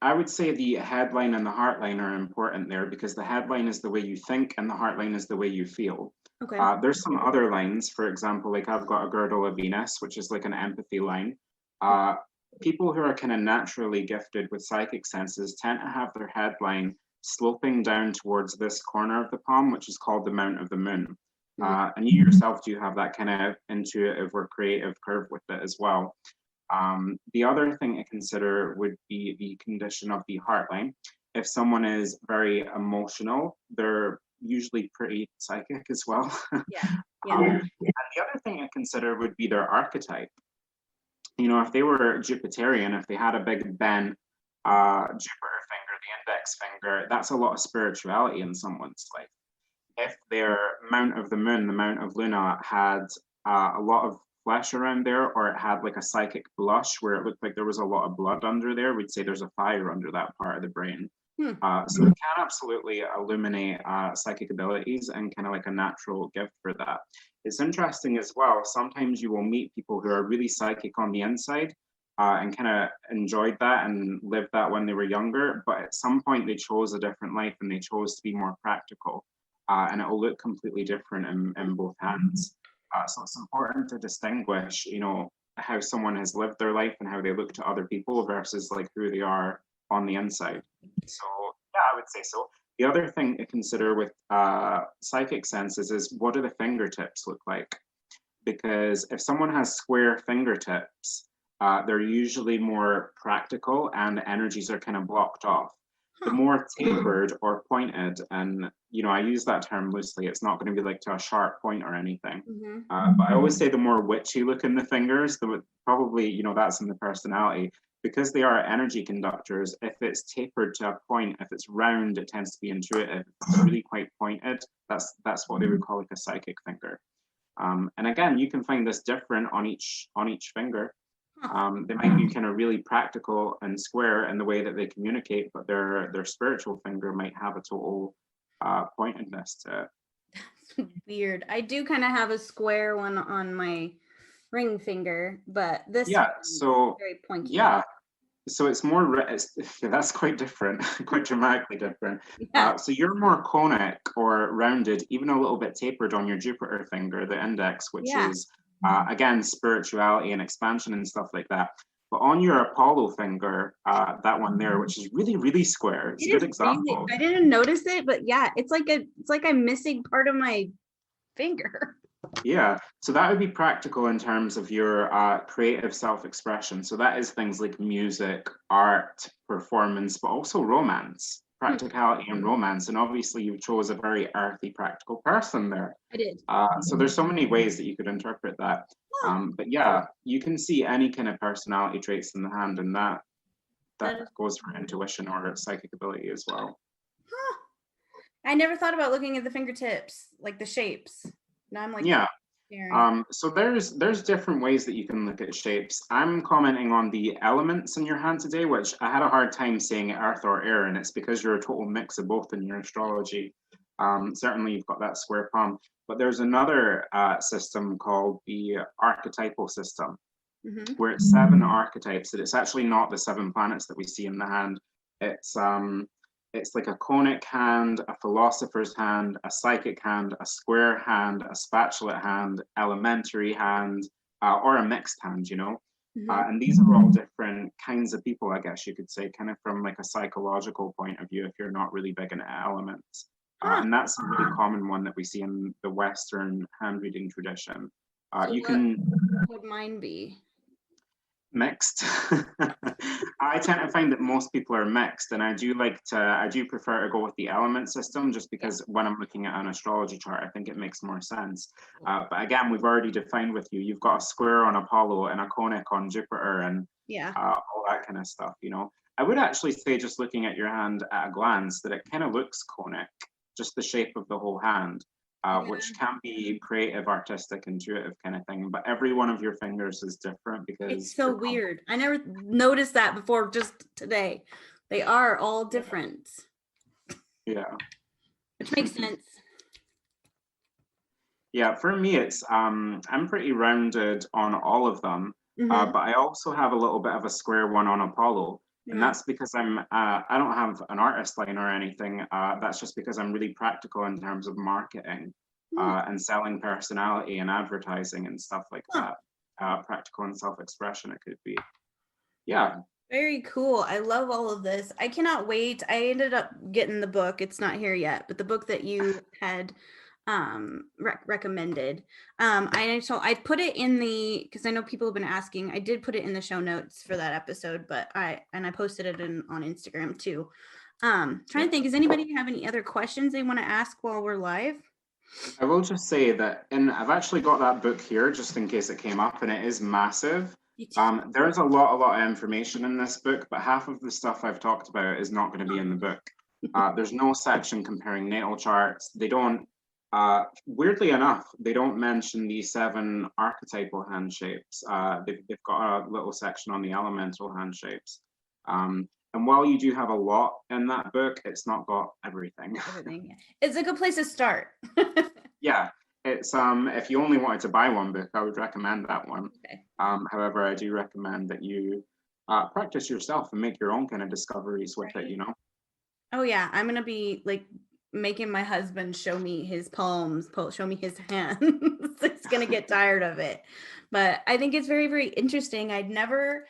I would say the headline and the heartline are important there, because the headline is the way you think and the heartline is the way you feel. Okay. There's some other lines, for example, like I've got a girdle of Venus, which is like an empathy line. People who are kind of naturally gifted with psychic senses tend to have their headline sloping down towards this corner of the palm, which is called the mount of the moon. And you yourself do have that kind of intuitive or creative curve with it as well. The other thing to consider would be the condition of the heartline. If someone is very emotional, they're usually pretty psychic as well. Yeah. And the other thing to consider would be their archetype. If they were Jupiterian, if they had a big bent Jupiter finger, the index finger, that's a lot of spirituality in someone's life. If their mount of the moon, the mount of Luna, had a lot of flesh around there, or it had like a psychic blush where it looked like there was a lot of blood under there, we'd say there's a fire under that part of the brain. So it can absolutely illuminate psychic abilities and kind of like a natural gift for that. It's interesting as well, sometimes you will meet people who are really psychic on the inside and kind of enjoyed that and lived that when they were younger, but at some point they chose a different life and they chose to be more practical, and it will look completely different in both hands. So it's important to distinguish, how someone has lived their life and how they look to other people versus like who they are on the inside. So yeah, I would say so. The other thing to consider with psychic senses is, what do the fingertips look like? Because if someone has square fingertips, they're usually more practical and the energies are kind of blocked off. The more tapered or pointed, and I use that term loosely, it's not going to be like to a sharp point or anything. But I always say the more witchy looking the fingers, probably, that's in the personality. Because they are energy conductors, if it's tapered to a point, if it's round, it tends to be intuitive. If it's really quite pointed, that's what they would call like a psychic finger. And again, you can find this different on each finger. They might be kind of really practical and square in the way that they communicate, but their spiritual finger might have a total pointedness to it. That's weird. I do kind of have a square one on my ring finger, but this is very pointy. Yeah, so it's more, that's quite different, quite dramatically different. Yeah. So you're more conic or rounded, even a little bit tapered on your Jupiter finger, the index, which is, again, spirituality and expansion and stuff like that. But on your Apollo finger, that one there, which is really, really square, it's a good example. I didn't notice it, but yeah, it's like I'm missing part of my finger. Yeah, so that would be practical in terms of your creative self-expression. So that is things like music, art, performance, but also romance, Hmm, practicality and romance. And obviously, you chose a very earthy, practical person there. I did. So there's so many ways that you could interpret that. Huh, But yeah, you can see any kind of personality traits in the hand, and that that is, goes for intuition or psychic ability as well. huh. I never thought about looking at the fingertips, like the shapes. Now I'm like Yeah. staring. So there's different ways that you can look at shapes. I'm commenting on the elements in your hand today, which I had a hard time saying earth or air, and it's because you're a total mix of both in your astrology. Certainly, you've got that square palm, but there's another system called the archetypal system, Mm-hmm. where it's seven archetypes. And it's actually not the seven planets that we see in the hand. It's like a conic hand, a philosopher's hand, a psychic hand, a square hand, a spatulate hand, elementary hand, or a mixed hand, you know. Mm-hmm. And these are all different kinds of people, I guess you could say, kind of from like a psychological point of view, if you're not really big into elements. Huh. And that's a really common one that we see in the Western hand reading tradition. So You what can would mine be? mixed. I tend to find that most people are mixed, and I do prefer to go with the element system just Yeah. because when I'm looking at an astrology chart, I think it makes more sense. But again, we've already defined with you, you've got a square on Apollo and a conic on Jupiter and Yeah. all that kind of stuff, you know. I would actually say, just looking at your hand at a glance, that it kind of looks conic, just the shape of the whole hand. Which Yeah. can be creative, artistic, intuitive kind of thing. But every one of your fingers is different It's because so weird. I never noticed that before just today. They are all different, yeah. which makes sense. Yeah, for me, it's I'm pretty rounded on all of them, Mm-hmm. but I also have a little bit of a square one on Apollo, and Yeah. that's because I don't have an artist line or anything. That's just because I'm really practical in terms of marketing, Hmm. and selling personality and advertising and stuff like Huh. that. Practical and self-expression, it could be. Yeah. Very cool. I love all of this. I cannot wait. I ended up getting the book. It's not here yet, but the book that you had recommended. I put it in the, because I know people have been asking. I did put it in the show notes for that episode, but I posted it on Instagram too. Trying to think, does anybody have any other questions they want to ask while we're live? I will just say that, and I've actually got that book here just in case it came up, and it is massive. There's a lot of information in this book, but half of the stuff I've talked about is not going to be in the book. There's no section comparing natal charts. They don't, weirdly enough, they don't mention the seven archetypal hand shapes. They've got a little section on the elemental hand shapes. And while you do have a lot in that book, it's not got everything. Everything. It's a good place to start. Yeah, it's if you only wanted to buy one book, I would recommend that one. Okay. However, I do recommend that you practice yourself and make your own kind of discoveries with it, you know. Oh yeah, I'm gonna be like making my husband show me his palms, show me his hands. He's gonna get tired of it, but I think it's very, very interesting. I'd never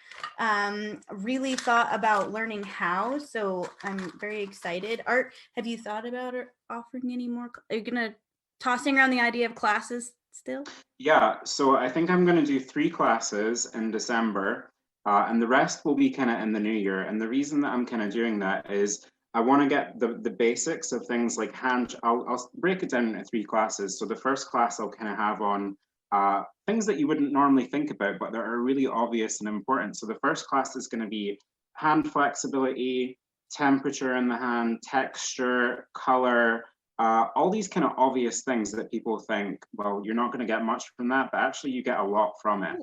really thought about learning how, so I'm very excited. Art, have you thought about offering any more? Are you gonna tossing around the idea of classes still? Yeah, so I think I'm going to do 3 classes in December, and the rest will be kind of in the new year. And the reason that I'm kind of doing that is I want to get the basics of things like hand. I'll break it down into 3 classes. So the first class I'll kind of have on things that you wouldn't normally think about, but that are really obvious and important. So the first class is going to be hand flexibility, temperature in the hand, texture, color, all these kind of obvious things that people think, well, you're not going to get much from that, but actually you get a lot from it.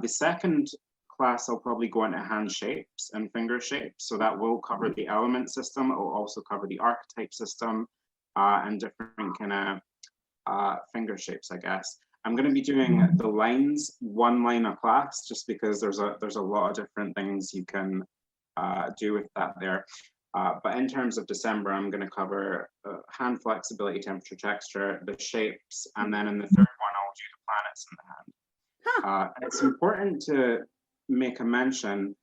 The second class, I'll probably go into hand shapes and finger shapes. So that will cover the element system. It will also cover the archetype system and different kind of finger shapes, I guess. I'm going to be doing the lines, 1 line a class, just because there's a lot of different things you can do with that there. But in terms of December, I'm going to cover hand flexibility, temperature, texture, the shapes, and then in the third one, I'll do the planets in the hand. Huh. It's important to make a mention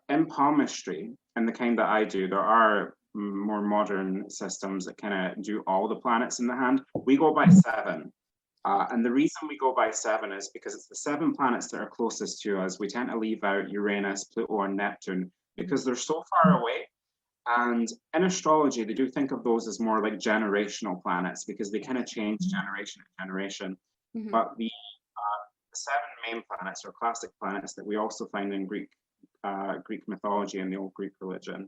in palmistry, and the kind that I do, there are more modern systems that kind of do all the planets in the hand. We go by 7. And the reason we go by 7 is because it's the 7 planets that are closest to us. We tend to leave out Uranus, Pluto, and Neptune because they're so far away. And in astrology, they do think of those as more like generational planets because they kind of change generation to generation. But the 7 main planets, or classic planets, that we also find in Greek mythology and the old Greek religion,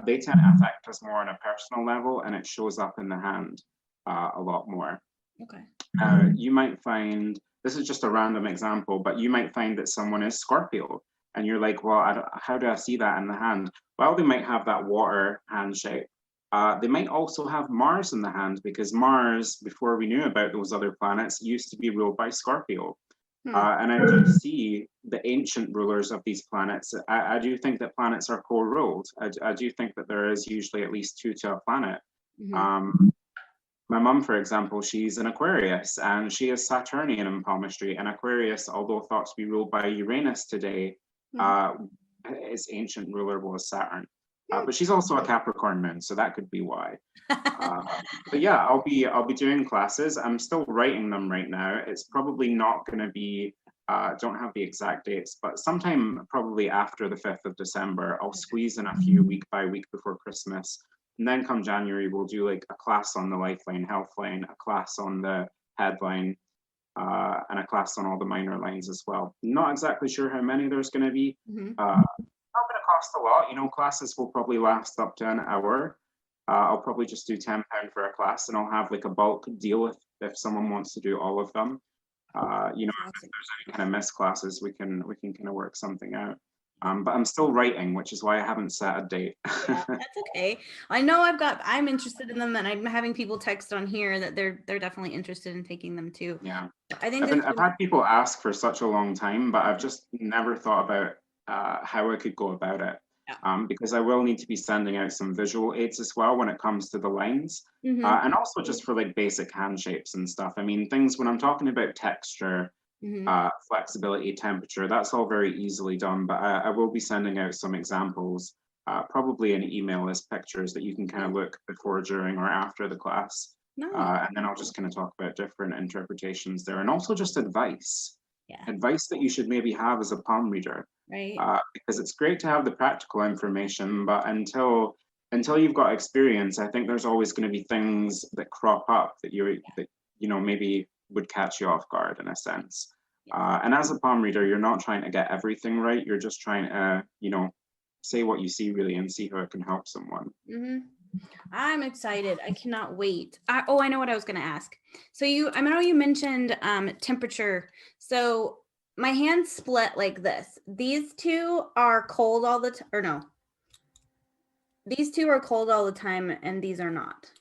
they tend to affect us more on a personal level, and it shows up in the hand a lot more. Okay. You might find, this is just a random example, but you might find that someone is Scorpio, and you're like, well, how do I see that in the hand? Well, they might have that water hand shape. They might also have Mars in the hand, because Mars, before we knew about those other planets, used to be ruled by Scorpio. And I do see the ancient rulers of these planets. I do think that planets are co-ruled. I do think that there is usually at least 2 to a planet. My mum, for example, she's an Aquarius, and she is Saturnian in Palmistry. And Aquarius, although thought to be ruled by Uranus today, its ancient ruler was Saturn. But she's also a Capricorn moon, so that could be why. But yeah, I'll be doing classes. I'm still writing them right now. It's probably not going to be, don't have the exact dates, but sometime probably after the 5th of December, I'll squeeze in a few week by week before Christmas. And then come January, we'll do like a class on the lifeline, healthline, a class on the headline, and a class on all the minor lines as well. Not exactly sure how many there's going to be. Not going to cost a lot. You know, classes will probably last up to an hour. I'll probably just do £10 for a class, and I'll have like a bulk deal if someone wants to do all of them. You know, if there's any kind of missed classes, we can kind of work something out. But I'm still writing, which is why I haven't set a date. Yeah, that's okay. I know I'm interested in them, and I'm having people text on here that they're definitely interested in taking them too. Yeah, I think I've had people ask for such a long time, but I've just never thought about how I could go about it. Because I will need to be sending out some visual aids as well when it comes to the lines, and also just for like basic hand shapes and stuff. I mean, things when I'm talking about texture, flexibility, temperature, that's all very easily done, but I will be sending out some examples, probably an email as pictures that you can kind of look before, during, or after the class. And then I'll just kind of talk about different interpretations there, and also just advice that you should maybe have as a palm reader, right? Because it's great to have the practical information, but until you've got experience, I think there's always going to be things that crop up that you know maybe would catch you off guard in a sense. And as a palm reader, you're not trying to get everything right. You're just trying to, you know, say what you see really and see how it can help someone. I'm excited. I cannot wait. I know what I was going to ask. So I know you mentioned temperature. So my hands split like this. These two are cold all the time, or no? These two are cold all the time, and these are not.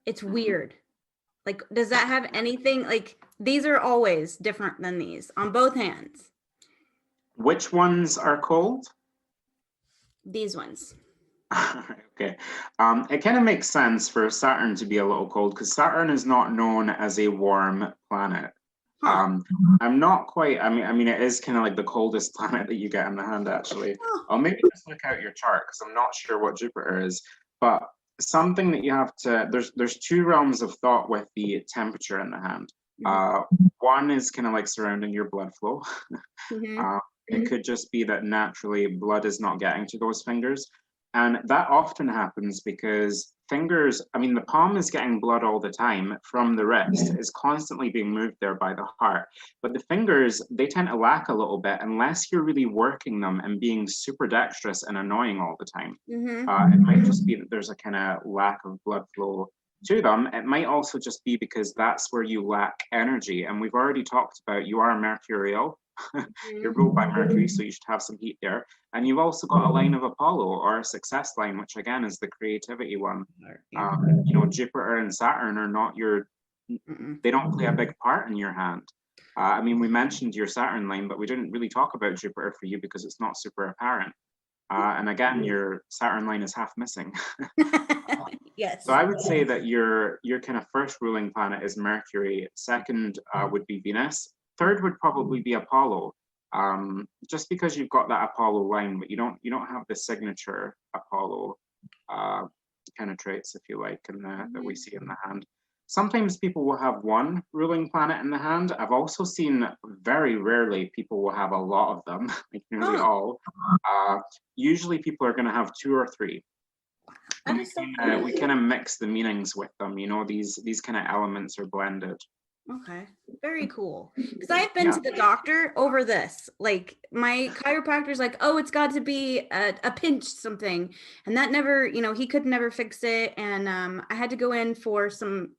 It's weird. Like, does that have anything, like, these are always different than these on both hands? Which ones are cold? These ones. Okay. It kind of makes sense for Saturn to be a little cold, because Saturn is not known as a warm planet. I'm not quite, I mean, it is kind of like the coldest planet that you get in the hand, actually. I'll maybe just look out your chart, because I'm not sure what Jupiter is, but something that you have to, there's 2 realms of thought with the temperature in the hand. One is kind of like surrounding your blood flow. It could just be that naturally blood is not getting to those fingers. And that often happens because fingers, I mean, the palm is getting blood all the time from the wrist, is constantly being moved there by the heart. But the fingers, they tend to lack a little bit unless you're really working them and being super dexterous and annoying all the time. It might just be that there's a kind of lack of blood flow to them. It might also just be because that's where you lack energy. And we've already talked about you are mercurial. You're ruled by Mercury, so you should have some heat there. And you've also got a line of Apollo, or a success line, which again is the creativity one. You know, Jupiter and Saturn are not they don't play a big part in your hand. I mean, we mentioned your Saturn line, but we didn't really talk about Jupiter for you because it's not super apparent. And again, your Saturn line is half missing. Yes. So I would say that your kind of first ruling planet is Mercury. Second would be Venus. Third would probably be Apollo, just because you've got that Apollo line, but you don't have the signature Apollo kind of traits, if you like, that we see in the hand. Sometimes people will have one ruling planet in the hand. I've also seen very rarely people will have a lot of them, like nearly all. Usually people are going to have two or three. That is so cool. We kind of mix the meanings with them, you know, these kind of elements are blended. Okay, very cool. Because I've been to the doctor over this. Like my chiropractor's like, oh, it's got to be a pinch something, and that never, he could never fix it. And I had to go in for some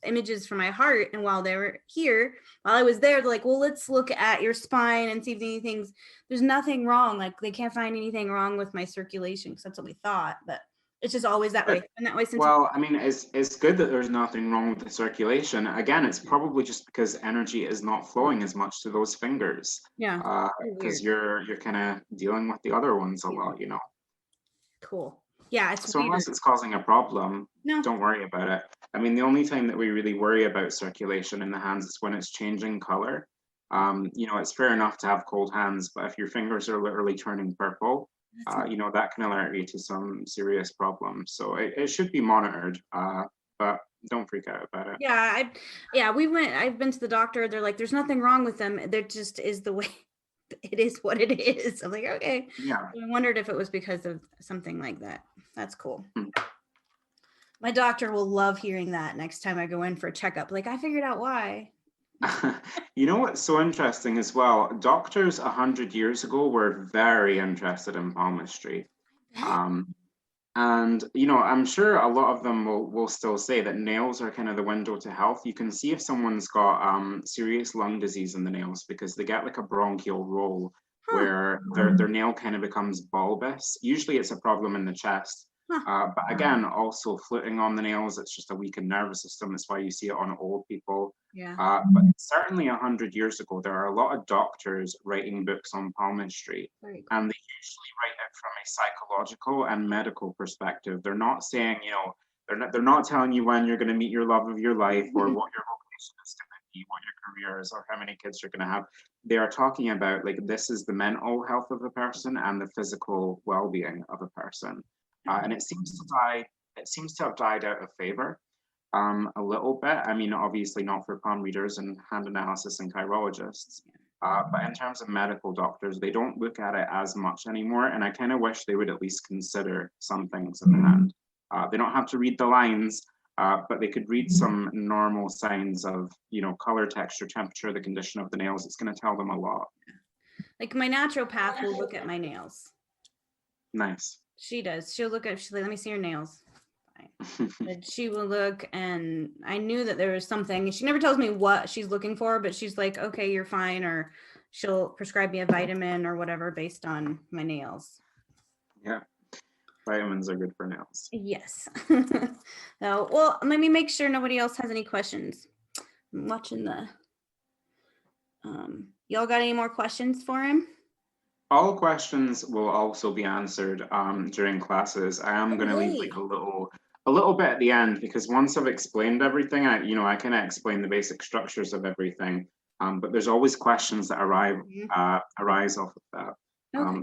images for my heart. And while they were here, while I was there, they're like, well, let's look at your spine and see if there's nothing wrong. Like they can't find anything wrong with my circulation, because that's what we thought, but it's just always that way. And that way since well, I mean, it's good that there's nothing wrong with the circulation. Again, it's probably just because energy is not flowing as much to those fingers. Yeah. Because you're kind of dealing with the other ones a lot, you know. Cool. Yeah, it's so weird. Unless it's causing a problem, don't worry about it. I mean, the only time that we really worry about circulation in the hands is when it's changing color. It's fair enough to have cold hands, but if your fingers are literally turning purple, that can alert you to some serious problems. So it should be monitored, but don't freak out about it. I've been to the doctor. They're like, there's nothing wrong with them. There just is the way it is what it is. I'm like, okay. Yeah. So I wondered if it was because of something like that. That's cool. My doctor will love hearing that next time I go in for a checkup. Like, I figured out why. You know what's so interesting as well? Doctors 100 years ago were very interested in palmistry. And, I'm sure a lot of them will still say that nails are kind of the window to health. You can see if someone's got serious lung disease in the nails because they get like a bronchial roll where their nail kind of becomes bulbous. Usually it's a problem in the chest. But again, also fluting on the nails, it's just a weakened nervous system. That's why you see it on old people. But certainly 100 years ago, there are a lot of doctors writing books on palmistry, and they usually write it from a psychological and medical perspective. They're not saying, they're not telling you when you're going to meet your love of your life or what your vocation is going to be, what your career is, or how many kids you're going to have. They are talking about like this is the mental health of a person and the physical well-being of a person. And it seems to have died out of favor a little bit. I mean, obviously not for palm readers and hand analysis and chirologists, but in terms of medical doctors, they don't look at it as much anymore. And I kind of wish they would at least consider some things in the hand. They don't have to read the lines, but they could read some normal signs of, color, texture, temperature, the condition of the nails. It's going to tell them a lot. Like my naturopath will look at my nails. Nice. She does. She'll look at, she's like, let me see your nails. And she will look, and I knew that there was something. She never tells me what she's looking for, but she's like, okay, you're fine. Or she'll prescribe me a vitamin or whatever based on my nails. Yeah. Vitamins are good for nails. Yes. So, well, let me make sure nobody else has any questions. I'm watching the, y'all got any more questions for him? All questions will also be answered during classes. I am going to leave like a little bit at the end, because once I've explained everything, I kind of explain the basic structures of everything. But there's always questions that arise off of that.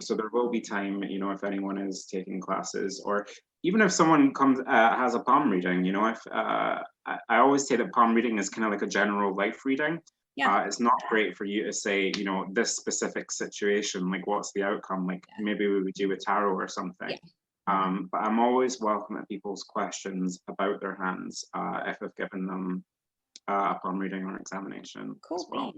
So there will be time, if anyone is taking classes, or even if someone has a palm reading, if I always say that palm reading is kind of like a general life reading. It's not great for you to say, this specific situation, like what's the outcome? Like maybe we would do a tarot or something. But I'm always welcome at people's questions about their hands if I've given them a palm reading or examination. Cool. Well.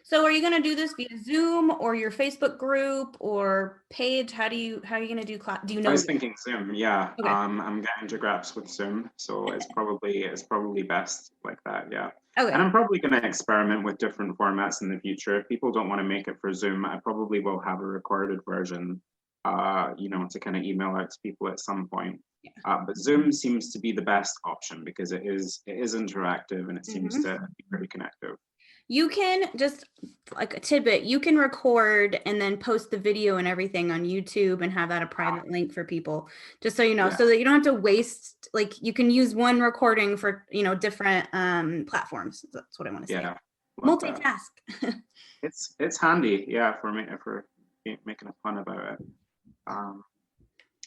So are you going to do this via Zoom or your Facebook group or page? How are you going to do class? Do you know? I was thinking Zoom. Yeah. Okay. I'm getting to grips with Zoom, so it's probably best like that. Yeah. Okay. And I'm probably going to experiment with different formats in the future. If people don't want to make it for Zoom, I probably will have a recorded version, to kind of email out to people at some point. But Zoom seems to be the best option because it is interactive and it seems to be pretty connective. You can just, like a tidbit, you can record and then post the video and everything on YouTube and have that a private link for people, just so you know, so that you don't have to waste, like you can use one recording for, different platforms. That's what I want to say. Multitask. It's handy, for me, for making a fun about it.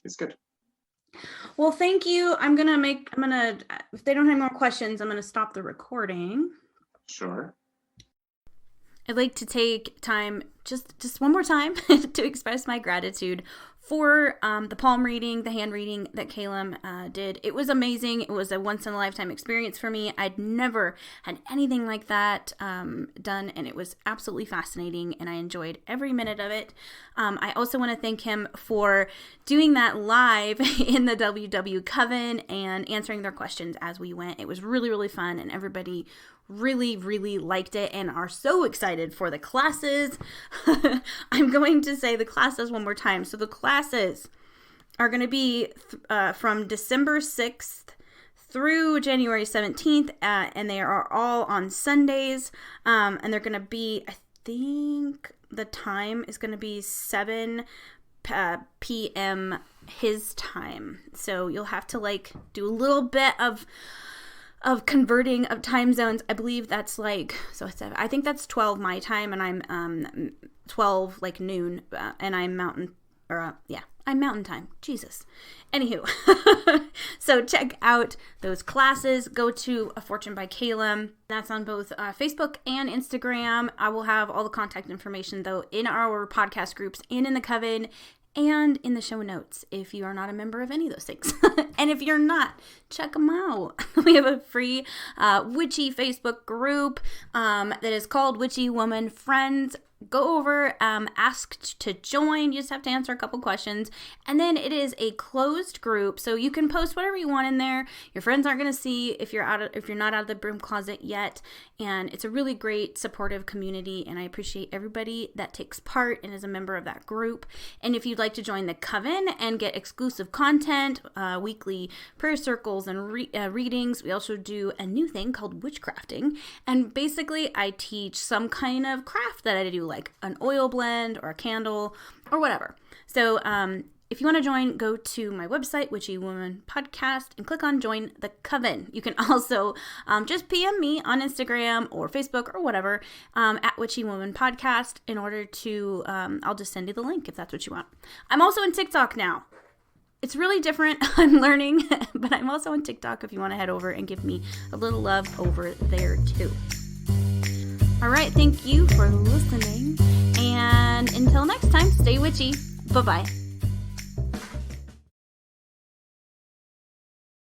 It's good. Well, thank you. If they don't have more questions, I'm gonna stop the recording. Sure. I'd like to take time, just one more time, to express my gratitude for the palm reading, the hand reading that Kalem did. It was amazing. It was a once-in-a-lifetime experience for me. I'd never had anything like that done, and it was absolutely fascinating, and I enjoyed every minute of it. I also want to thank him for doing that live in the WW Coven and answering their questions as we went. It was really, really fun, and everybody really, really liked it and are so excited for the classes. I'm going to say the classes one more time. So the classes are going to be from December 6th through January 17th, and they are all on Sundays, and they're going to be, I think the time is going to be 7 p.m. his time. So you'll have to do a little bit of converting of time zones. I believe that's I think that's 12 my time, and I'm 12 noon, and I'm I'm mountain time. Jesus. Anywho, so check out those classes. Go to A Fortune by Kalem. That's on both Facebook and Instagram. I will have all the contact information though in our podcast groups and in the Coven and in the show notes if you are not a member of any of those things. And if you're not, check them out. We have a free witchy Facebook group that is called Witchy Woman Friends. Go over, ask to join. You just have to answer a couple questions. And then it is a closed group, so you can post whatever you want in there. Your friends aren't going to see if you're not out of the broom closet yet. And it's a really great supportive community, and I appreciate everybody that takes part and is a member of that group. And if you'd like to join the Coven and get exclusive content, weekly prayer circles and readings, we also do a new thing called witchcrafting. And basically, I teach some kind of craft that I do, like an oil blend or a candle or whatever. So if you want to join, go to my website, Witchy Woman Podcast, and click on Join the Coven. You can also just PM me on Instagram or Facebook or whatever at Witchy Woman Podcast in order to, I'll just send you the link if that's what you want. I'm also on TikTok now. It's really different. I'm learning, but I'm also on TikTok if you want to head over and give me a little love over there too. All right, thank you for listening, and until next time, stay witchy. Bye-bye.